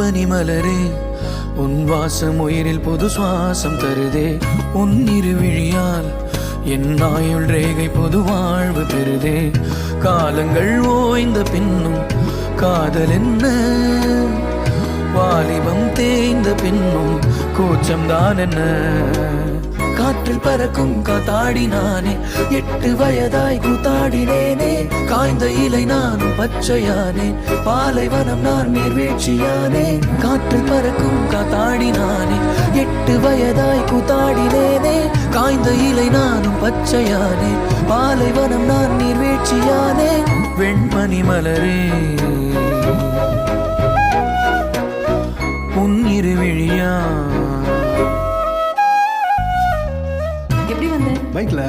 வெண்பனி மலரே உன் வாசம் உயிரில் புது சுவாசம் தருதே. உன் இருவிழியால் என் ஆயுள் ரேகை புது வாழ்வு பெறுதே. காலங்கள் ஓய்ந்த பின்னும் காதல் என்ன, வாலிபம் தேய்ந்த பின்னும் கூச்சம்தான் என்ன. காற்றில் பறக்கும் காத்தாடி நானே, 8 வயதாய் கூத்தாடினேனே. காய்ந்த இலை நானும் பச்சையானே, பாலைவனம் நான் நீர்வீழ்ச்சியானே. காற்றில் பறக்கும் காத்தாடி நானே, 8 வயதாய் கூத்தாடினேனே. காய்ந்த இலை நானும் பச்சையானே, பாலைவனம் நான் நீர்வீழ்ச்சியானே. வெண்மணி மலரே உன் இருவிழியா. எப்படி வந்த? பைக்ல